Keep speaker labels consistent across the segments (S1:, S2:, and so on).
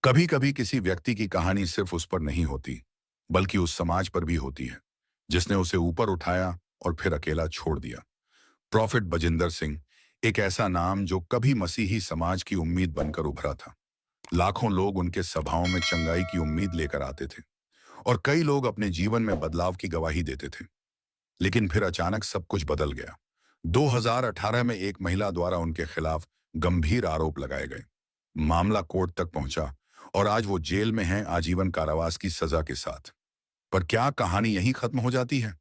S1: कभी कभी किसी व्यक्ति की कहानी सिर्फ उस पर नहीं होती, बल्कि उस समाज पर भी होती है जिसने उसे ऊपर उठाया और फिर अकेला छोड़ दिया। प्रॉफिट बजिंदर सिंह एक ऐसा नाम जो कभी मसीही समाज की उम्मीद बनकर उभरा था। लाखों लोग उनके सभाओं में चंगाई की उम्मीद लेकर आते थे और कई लोग अपने जीवन में बदलाव की गवाही देते थे। लेकिन फिर अचानक सब कुछ बदल गया। 2018 में एक महिला द्वारा उनके खिलाफ गंभीर आरोप लगाए गए। मामला कोर्ट तक पहुंचा और आज वो जेल में हैं, आजीवन कारावास की सजा के साथ। पर क्या कहानी यहीं खत्म हो जाती है?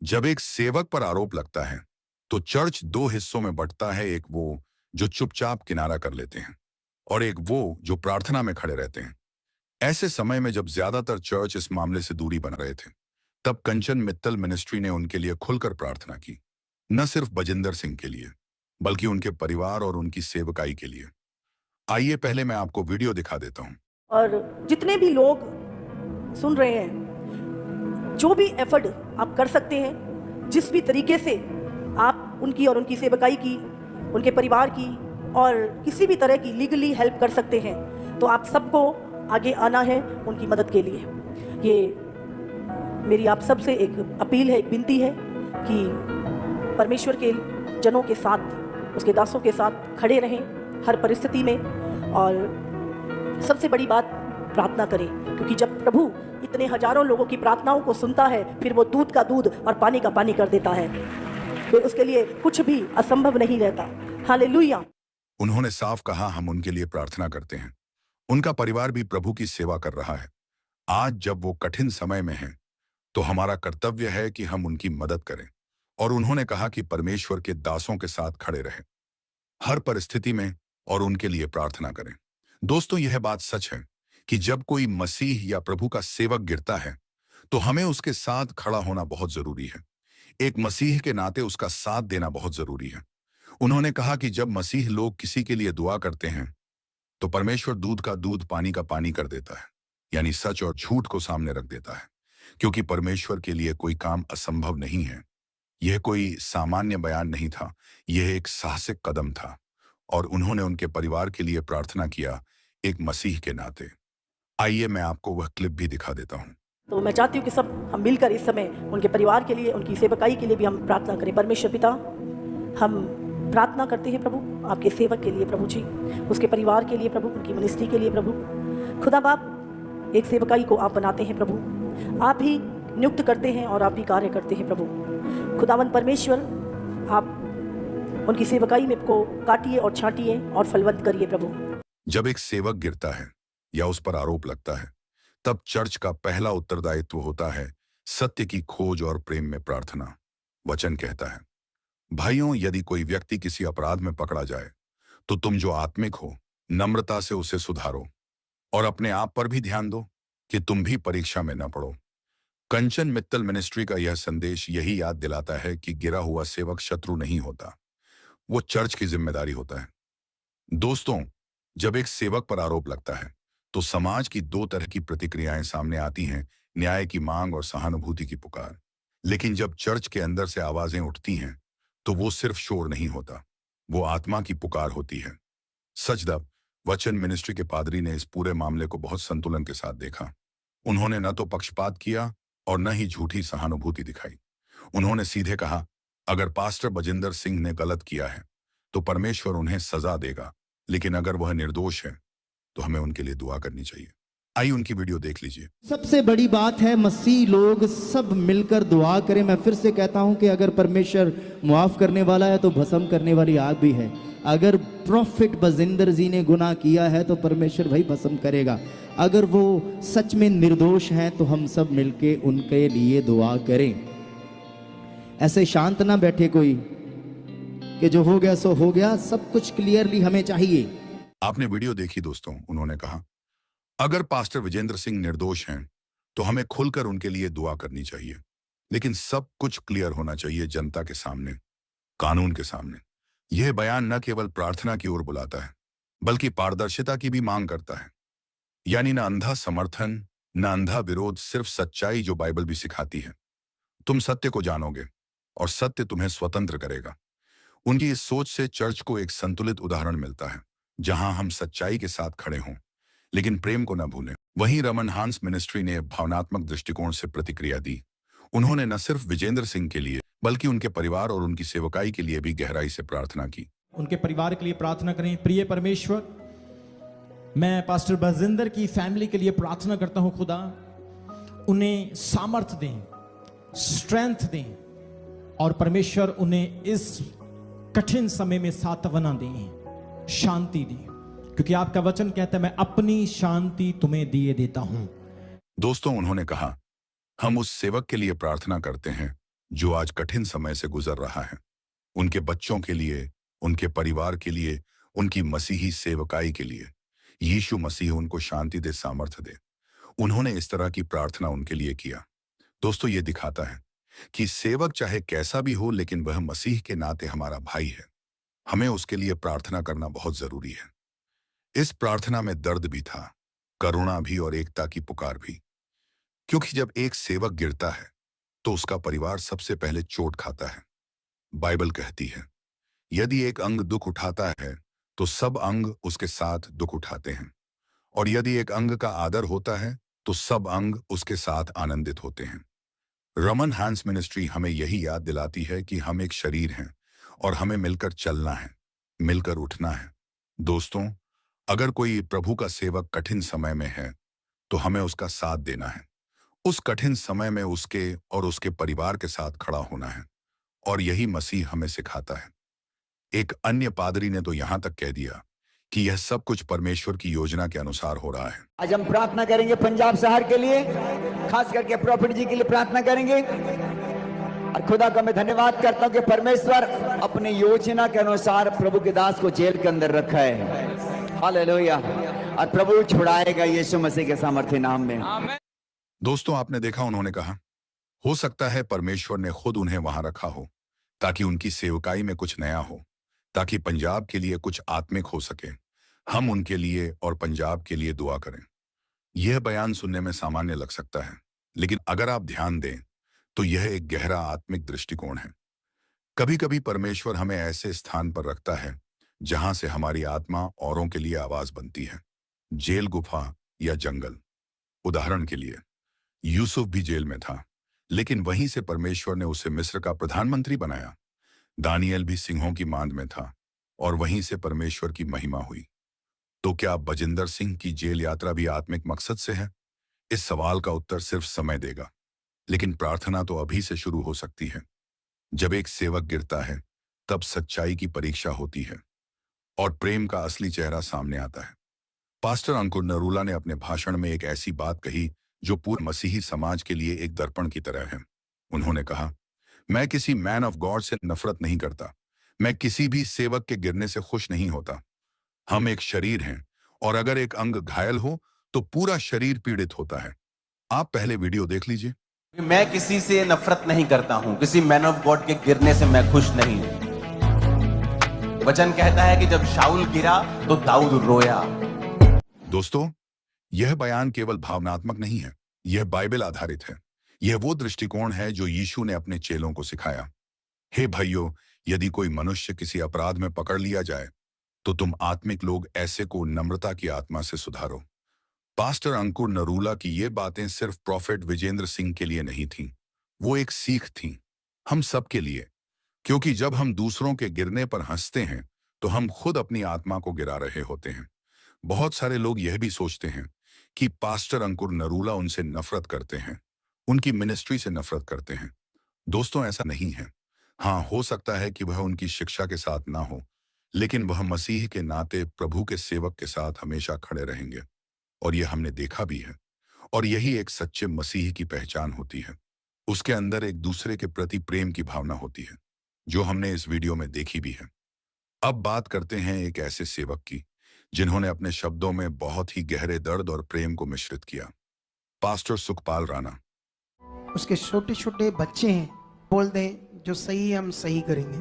S1: जब एक सेवक पर आरोप लगता है तो चर्च दो हिस्सों में बंटता है। एक वो जो चुपचाप किनारा कर लेते हैं और एक वो जो प्रार्थना में खड़े रहते हैं। ऐसे समय में जब ज्यादातर चर्च इस मामले से दूरी बना रहे थे, तब कंचन मित्तल मिनिस्ट्री ने उनके लिए खुलकर प्रार्थना की। न सिर्फ बजिंदर सिंह के लिए, बल्कि उनके परिवार और उनकी सेवकाई के लिए। आइए पहले मैं आपको वीडियो दिखा देता हूं।
S2: और जितने भी लोग सुन रहे हैं, जो भी एफर्ट आप कर सकते हैं, जिस भी तरीके से आप उनकी और उनकी सेवकाई की, उनके परिवार की और किसी भी तरह की लीगली हेल्प कर सकते हैं, तो आप सबको आगे आना है उनकी मदद के लिए। ये मेरी आप सबसे एक अपील है, एक विनती है कि परमेश्वर के जनों के साथ, उसके दासों के साथ खड़े रहें हर परिस्थिति में। और सबसे बड़ी बात, प्रार्थना करें, क्योंकि जब प्रभु इतने हजारों लोगों की प्रार्थनाओं को सुनता है, फिर वो दूध का दूध और पानी का पानी कर देता है। फिर उसके लिए कुछ भी असंभव नहीं रहता। हालेलुया।
S1: उन्होंने साफ कहा, हम उनके लिए प्रार्थना करते हैं। उनका परिवार भी प्रभु की सेवा कर रहा है। आज जब वो कठिन समय में हैं, तो हमारा कर्तव्य है कि हम उनकी मदद करें। और उन्होंने कहा कि परमेश्वर के दासों के साथ खड़े रहें हर परिस्थिति में और उनके लिए प्रार्थना करें। दोस्तों, यह बात सच है कि जब कोई मसीह या प्रभु का सेवक गिरता है, तो हमें उसके साथ खड़ा होना बहुत जरूरी है। एक मसीह के नाते उसका साथ देना बहुत जरूरी है। उन्होंने कहा कि जब मसीह लोग किसी के लिए दुआ करते हैं, तो परमेश्वर दूध का दूध पानी का पानी कर देता है, यानी सच और झूठ को सामने रख देता है। क्योंकि परमेश्वर के लिए कोई काम असंभव नहीं है। यह कोई सामान्य बयान नहीं था, यह एक साहसिक कदम था। और उन्होंने उनके परिवार के लिए प्रार्थना किया, एक मसीह के नाते। आइए मैं आपको वह क्लिप भी दिखा देता हूं।
S2: तो मैं चाहती हूँ कि सब हम मिलकर इस समय उनके परिवार के लिए, उनकी सेवकाई के लिए भी हम प्रार्थना करें। परमेश्वर पिता, हम प्रार्थना करते हैं प्रभु आपके सेवक के लिए, प्रभु जी, उसके परिवार के लिए प्रभु, उनकी मिनिस्ट्री के लिए प्रभु। खुदा बाप, एक सेवकाई को आप बनाते हैं प्रभु, आप ही नियुक्त करते हैं और आप ही कार्य करते हैं प्रभु। खुदावन परमेश्वर, आप उनकी सेवकाई में को काटिए और छांटिए और फलवंत करिए प्रभु।
S1: जब एक सेवक गिरता है या उस पर आरोप लगता है, तब चर्च का पहला उत्तरदायित्व होता है सत्य की खोज और प्रेम में प्रार्थना। वचन कहता है, भाइयों, यदि कोई व्यक्ति किसी अपराध में पकड़ा जाए, तो तुम जो आत्मिक हो, नम्रता से उसे सुधारो और अपने आप पर भी ध्यान दो कि तुम भी परीक्षा में न पड़ो। कंचन मित्तल मिनिस्ट्री का यह संदेश यही याद दिलाता है कि गिरा हुआ सेवक शत्रु नहीं होता, वो चर्च की जिम्मेदारी होता है। दोस्तों, जब एक सेवक पर आरोप लगता है, तो समाज की दो तरह की प्रतिक्रियाएं सामने आती हैं, न्याय की मांग और सहानुभूति की पुकार। लेकिन जब चर्च के अंदर से आवाजें उठती हैं, तो वो सिर्फ शोर नहीं होता, वो आत्मा की पुकार होती है। सचदब वचन मिनिस्ट्री के पादरी ने इस पूरे मामले को बहुत संतुलन के साथ देखा। उन्होंने न तो पक्षपात किया और न ही झूठी सहानुभूति दिखाई। उन्होंने सीधे कहा, अगर पास्टर बजिंदर सिंह ने गलत किया है, तो परमेश्वर उन्हें सजा देगा, लेकिन अगर वह निर्दोष है, तो हमें उनके लिए दुआ करनी चाहिए। आइए उनकी वीडियो देख लीजिए।
S3: सबसे बड़ी बात है, मसीह लोग सब मिलकर दुआ करें। मैं फिर से कहता हूं कि अगर परमेश्वर मुआफ करने वाला है, तो भस्म करने वाली आग भी है। अगर प्रॉफिट बजिंदर जी ने गुनाह किया है, तो परमेश्वर भाई भस्म करेगा। अगर वो सच में निर्दोष हैं, तो हम सब मिलके उनके लिए दुआ करें। ऐसे शांत ना बैठे कोई कि जो हो गया सो हो गया। सब कुछ क्लियरली हमें चाहिए।
S1: आपने वीडियो देखी दोस्तों। उन्होंने कहा, अगर पास्टर विजेंद्र सिंह निर्दोष हैं, तो हमें खुलकर उनके लिए दुआ करनी चाहिए, लेकिन सब कुछ क्लियर होना चाहिए, जनता के सामने, कानून के सामने। यह बयान न केवल प्रार्थना की ओर बुलाता है, बल्कि पारदर्शिता की भी मांग करता है। यानी न अंधा समर्थन, न अंधा विरोध, सिर्फ सच्चाई जो बाइबल भी सिखाती है। तुम सत्य को जानोगे और सत्य तुम्हें स्वतंत्र करेगा। उनकी इस सोच से चर्च को एक संतुलित उदाहरण मिलता है, जहां हम सच्चाई के साथ खड़े हों, लेकिन प्रेम को न भूलें। वहीं रमन हांस मिनिस्ट्री ने भावनात्मक दृष्टिकोण से प्रतिक्रिया दी। उन्होंने न सिर्फ विजेंद्र सिंह के लिए बल्कि उनके परिवार और उनकी सेवकाई के लिए भी गहराई से प्रार्थना की।
S4: उनके परिवार के लिए प्रार्थना करें। प्रिय परमेश्वर, मैं पास्टर बजिंदर की फैमिली के लिए प्रार्थना करता हूं। खुदा उन्हें सामर्थ दें, स्ट्रेंथ दें, और परमेश्वर उन्हें इस कठिन समय में सांत्वना दें, शांति दें, क्योंकि आपका वचन कहता है मैं अपनी शांति तुम्हें दिए देता हूं।
S1: दोस्तों, उन्होंने कहा, हम उस सेवक के लिए प्रार्थना करते हैं जो आज कठिन समय से गुजर रहा है। उनके बच्चों के लिए, उनके परिवार के लिए, उनकी मसीही सेवकाई के लिए यीशु मसीह उनको शांति दे, सामर्थ्य दे। उन्होंने इस तरह की प्रार्थना उनके लिए किया। दोस्तों, ये दिखाता है कि सेवक चाहे कैसा भी हो, लेकिन वह मसीह के नाते हमारा भाई है। हमें उसके लिए प्रार्थना करना बहुत जरूरी है। इस प्रार्थना में दर्द भी था, करुणा भी और एकता की पुकार भी, क्योंकि जब एक सेवक गिरता है तो उसका परिवार सबसे पहले चोट खाता है। बाइबल कहती है, यदि एक अंग दुख उठाता है तो सब अंग उसके साथ दुख उठाते हैं, और यदि एक अंग का आदर होता है तो सब अंग उसके साथ आनंदित होते हैं। रमन हांस मिनिस्ट्री हमें यही याद दिलाती है कि हम एक शरीर हैं और हमें मिलकर चलना है, मिलकर उठना है। दोस्तों, अगर कोई प्रभु का सेवक कठिन समय में है तो हमें उसका साथ देना है। उस कठिन समय में उसके और उसके परिवार के साथ खड़ा होना है, और यही मसीह हमें सिखाता है। एक अन्य पादरी ने तो यहां तक कह दिया कि यह सब कुछ परमेश्वर की योजना के अनुसार हो रहा है।
S5: आज हम प्रार्थना करेंगे पंजाब शहर के लिए, खास करके प्रॉफिट जी के लिए प्रार्थना करेंगे। और खुदा का मैं धन्यवाद करता हूं कि परमेश्वर अपने योजना के अनुसार प्रभु के दास को जेल के अंदर रखा है। हालेलुया। और प्रभु छुड़ाएगा यीशु मसीह के सामर्थ्य नाम में।
S1: दोस्तों, आपने देखा, उन्होंने कहा, हो सकता है परमेश्वर ने खुद उन्हें वहां रखा हो ताकि उनकी सेवकाई में कुछ नया हो, ताकि पंजाब के लिए कुछ आत्मिक हो सके। हम उनके लिए और पंजाब के लिए दुआ करें। यह बयान सुनने में सामान्य लग सकता है, लेकिन अगर आप ध्यान दें तो यह एक गहरा आत्मिक दृष्टिकोण है। कभी कभी परमेश्वर हमें ऐसे स्थान पर रखता है जहां से हमारी आत्मा औरों के लिए आवाज बनती है। जेल, गुफा या जंगल। उदाहरण के लिए, यूसुफ भी जेल में था, लेकिन वहीं से परमेश्वर ने उसे मिस्र का प्रधानमंत्री बनाया। दानियल भी सिंहों की मांद में था, और वहीं से परमेश्वर की महिमा हुई। तो क्या बजिंदर सिंह की जेल यात्रा भी आत्मिक मकसद से है? इस सवाल का उत्तर सिर्फ समय देगा, लेकिन प्रार्थना तो अभी से शुरू हो सकती है। जब एक सेवक गिरता है तब सच्चाई की परीक्षा होती है और प्रेम का असली चेहरा सामने आता है। पास्टर अंकुर नरूला ने अपने भाषण में एक ऐसी बात कही जो पूरे मसीही समाज के लिए एक दर्पण की तरह है। उन्होंने कहा, मैं किसी मैन ऑफ गॉड से नफरत नहीं करता, मैं किसी भी सेवक के गिरने से खुश नहीं होता। हम एक शरीर हैं, और अगर एक अंग घायल हो तो पूरा शरीर पीड़ित होता है। आप पहले वीडियो देख लीजिए।
S6: मैं किसी से नफरत नहीं करता हूं, किसी मैन ऑफ गॉड के गिरने से मैं खुश नहीं हूं। वचन कहता है कि जब शाऊल गिरा तो दाऊद रोया।
S1: दोस्तों, यह बयान केवल भावनात्मक नहीं है, यह बाइबल आधारित है। यह वो दृष्टिकोण है जो यीशु ने अपने चेलों को सिखाया। हे भाइयों, यदि कोई मनुष्य किसी अपराध में पकड़ लिया जाए तो तुम आत्मिक लोग ऐसे को नम्रता की आत्मा से सुधारो। पास्टर अंकुर नरूला की ये बातें सिर्फ प्रॉफेट विजेंद्र सिंह के लिए नहीं थीं, वो एक सीख थीं हम सब के लिए, क्योंकि जब हम दूसरों के गिरने पर हंसते हैं तो हम खुद अपनी आत्मा को गिरा रहे होते हैं। बहुत सारे लोग यह भी सोचते हैं कि पास्टर अंकुर नरूला उनसे नफरत करते हैं, उनकी मिनिस्ट्री से नफरत करते हैं। दोस्तों, ऐसा नहीं है। हाँ, हो सकता है कि वह उनकी शिक्षा के साथ ना हो, लेकिन वह मसीह के नाते प्रभु के सेवक के साथ हमेशा खड़े रहेंगे, और यह हमने देखा भी है। और यही एक सच्चे मसीह की पहचान होती है। उसके अंदर एक दूसरे के प्रति प्रेम की भावना होती है, जो हमने इस वीडियो में देखी भी है। अब बात करते हैं एक ऐसे सेवक की जिन्होंने अपने शब्दों में बहुत ही गहरे दर्द और प्रेम को मिश्रित किया। पास्टर सुखपाल राणा।
S7: उसके छोटे छोटे बच्चे हैं, बोल दें जो सही है हम सही करेंगे,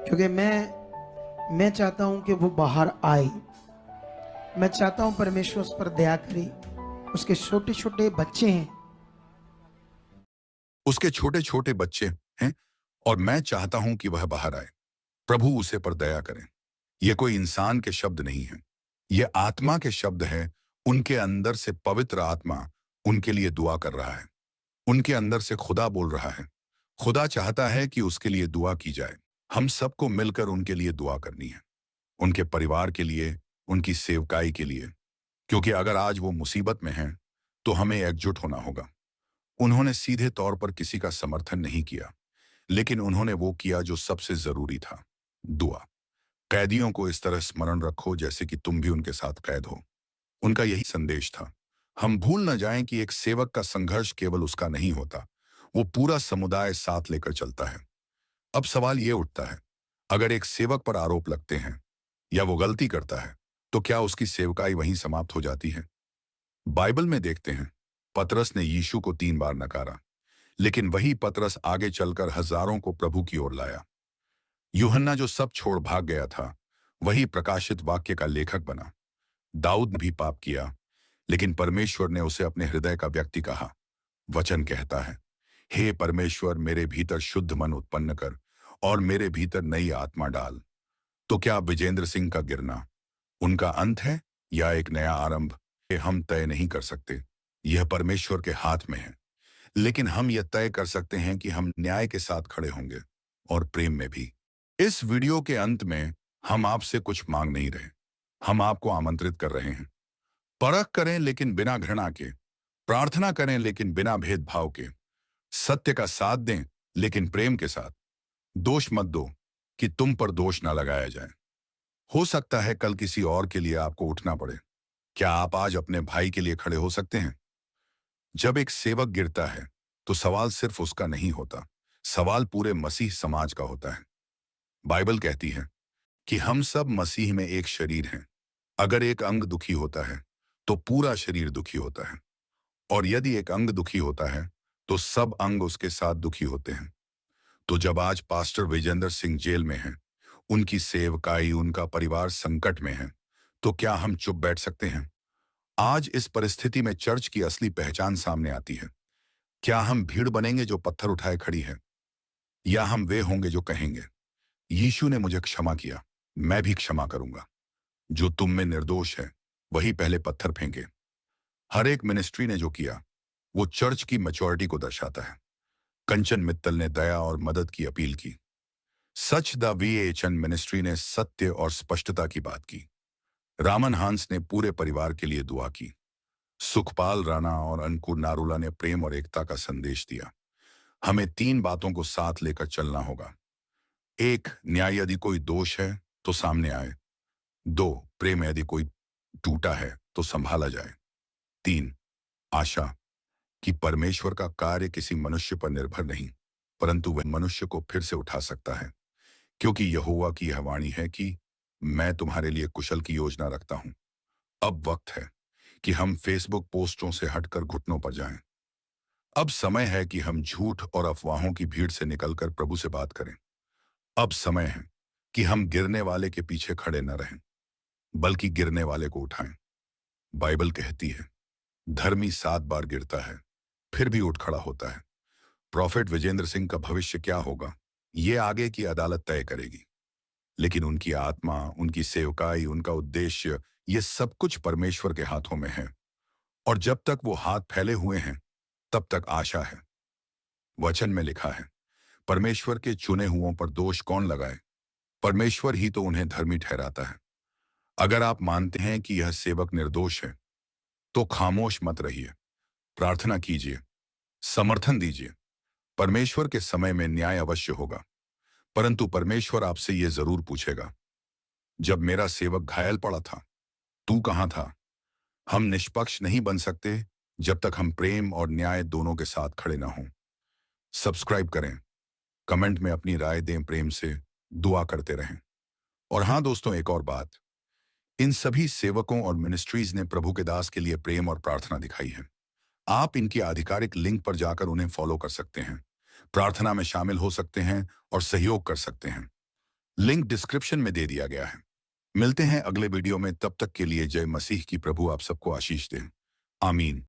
S7: क्योंकि मैं चाहता हूं कि वो बाहर आए। मैं चाहता हूं परमेश्वर उस पर दया करे। उसके छोटे छोटे बच्चे हैं,
S1: उसके छोटे छोटे बच्चे हैं, और मैं चाहता हूं कि वह बाहर आए। प्रभु उसे पर दया करें। यह कोई इंसान के शब्द नहीं है, यह आत्मा के शब्द है, उनके अंदर से पवित्र आत्मा उनके लिए दुआ कर रहा है। उनके अंदर से खुदा बोल रहा है। खुदा चाहता है कि उसके लिए दुआ की जाए। हम सबको मिलकर उनके लिए दुआ करनी है, उनके परिवार के लिए, उनकी सेवकाई के लिए, क्योंकि अगर आज वो मुसीबत में हैं तो हमें एकजुट होना होगा। उन्होंने सीधे तौर पर किसी का समर्थन नहीं किया, लेकिन उन्होंने वो किया जो सबसे जरूरी था, दुआ। कैदियों को इस तरह स्मरण रखो जैसे कि तुम भी उनके साथ कैद हो। उनका यही संदेश था। हम भूल न जाएं कि एक सेवक का संघर्ष केवल उसका नहीं होता, वो पूरा समुदाय साथ लेकर चलता है। अब सवाल ये उठता है, अगर एक सेवक पर आरोप लगते हैं या वो गलती करता है तो क्या उसकी सेवकाई वहीं समाप्त हो जाती है? बाइबल में देखते हैं, पतरस ने यीशु को 3 बार नकारा, लेकिन वही पतरस आगे चलकर हजारों को प्रभु की ओर लाया। यूहन्ना जो सब छोड़ भाग गया था, वही प्रकाशित वाक्य का लेखक बना। दाऊद ने भी पाप किया, लेकिन परमेश्वर ने उसे अपने हृदय का व्यक्ति कहा। वचन कहता है, हे परमेश्वर, मेरे भीतर शुद्ध मन उत्पन्न कर और मेरे भीतर नई आत्मा डाल। तो क्या विजेंद्र सिंह का गिरना उनका अंत है या एक नया आरंभ? ये हम तय नहीं कर सकते, यह परमेश्वर के हाथ में है। लेकिन हम यह तय कर सकते हैं कि हम न्याय के साथ खड़े होंगे और प्रेम में भी। इस वीडियो के अंत में हम आपसे कुछ मांग नहीं रहे, हम आपको आमंत्रित कर रहे हैं। परख करें लेकिन बिना घृणा के, प्रार्थना करें लेकिन बिना भेदभाव के, सत्य का साथ दें लेकिन प्रेम के साथ। दोष मत दो कि तुम पर दोष ना लगाया जाए। हो सकता है कल किसी और के लिए आपको उठना पड़े। क्या आप आज अपने भाई के लिए खड़े हो सकते हैं? जब एक सेवक गिरता है तो सवाल सिर्फ उसका नहीं होता, सवाल पूरे मसीह समाज का होता है। बाइबल कहती है कि हम सब मसीह में एक शरीर हैं। अगर एक अंग दुखी होता है तो पूरा शरीर दुखी होता है, और यदि एक अंग दुखी होता है तो सब अंग उसके साथ दुखी होते हैं। तो जब आज पास्टर विजेंद्र सिंह जेल में हैं, उनकी सेवकाई, उनका परिवार संकट में है, तो क्या हम चुप बैठ सकते हैं? आज इस परिस्थिति में चर्च की असली पहचान सामने आती है। क्या हम भीड़ बनेंगे जो पत्थर उठाए खड़ी है, या हम वे होंगे जो कहेंगे, यीशु ने मुझे क्षमा किया, मैं भी क्षमा करूंगा। जो तुम में निर्दोष है वही पहले पत्थर फेंके। हर एक मिनिस्ट्री ने जो किया वो चर्च की मैच्योरिटी को दर्शाता है। कंचन मित्तल ने दया और मदद की अपील की। सच द VHN मिनिस्ट्री ने सत्य और स्पष्टता की बात की। रामन हांस ने पूरे परिवार के लिए दुआ की। सुखपाल राणा और अंकुर नारूला ने प्रेम और एकता का संदेश दिया। हमें 3 बातों को साथ लेकर चलना होगा। 1, न्याय यदि कोई दोष है तो सामने आए। 2, प्रेम यदि कोई टूटा है तो संभाला जाए। 3, आशा कि परमेश्वर का कार्य किसी मनुष्य पर निर्भर नहीं, परंतु वह मनुष्य को फिर से उठा सकता है, क्योंकि यहोवा की यह वाणी है कि मैं तुम्हारे लिए कुशल की योजना रखता हूं। अब वक्त है कि हम फेसबुक पोस्टों से हटकर घुटनों पर जाएं। अब समय है कि हम झूठ और अफवाहों की भीड़ से निकलकर प्रभु से बात करें। अब समय है कि हम गिरने वाले के पीछे खड़े न रहें, बल्कि गिरने वाले को उठाएं। बाइबल कहती है, धर्मी 7 बार गिरता है फिर भी उठ खड़ा होता है। प्रॉफेट विजेंद्र सिंह का भविष्य क्या होगा, ये आगे की अदालत तय करेगी, लेकिन उनकी आत्मा, उनकी सेवकाई, उनका उद्देश्य, ये सब कुछ परमेश्वर के हाथों में है। और जब तक वो हाथ फैले हुए हैं तब तक आशा है। वचन में लिखा है, परमेश्वर के चुने हुओं पर दोष कौन लगाए? परमेश्वर ही तो उन्हें धर्मी ठहराता है। अगर आप मानते हैं कि यह सेवक निर्दोष है तो खामोश मत रहिए, प्रार्थना कीजिए, समर्थन दीजिए। परमेश्वर के समय में न्याय अवश्य होगा, परंतु परमेश्वर आपसे यह जरूर पूछेगा, जब मेरा सेवक घायल पड़ा था तू कहां था? हम निष्पक्ष नहीं बन सकते जब तक हम प्रेम और न्याय दोनों के साथ खड़े ना हों। सब्सक्राइब करें, कमेंट में अपनी राय दें, प्रेम से दुआ करते रहें। और हां दोस्तों, एक और बात, इन सभी सेवकों और मिनिस्ट्रीज ने प्रभु के दास के लिए प्रेम और प्रार्थना दिखाई है। आप इनकी आधिकारिक लिंक पर जाकर उन्हें फॉलो कर सकते हैं, प्रार्थना में शामिल हो सकते हैं और सहयोग कर सकते हैं। लिंक डिस्क्रिप्शन में दे दिया गया है। मिलते हैं अगले वीडियो में, तब तक के लिए जय मसीह की। प्रभु आप सबको आशीष दें। आमीन।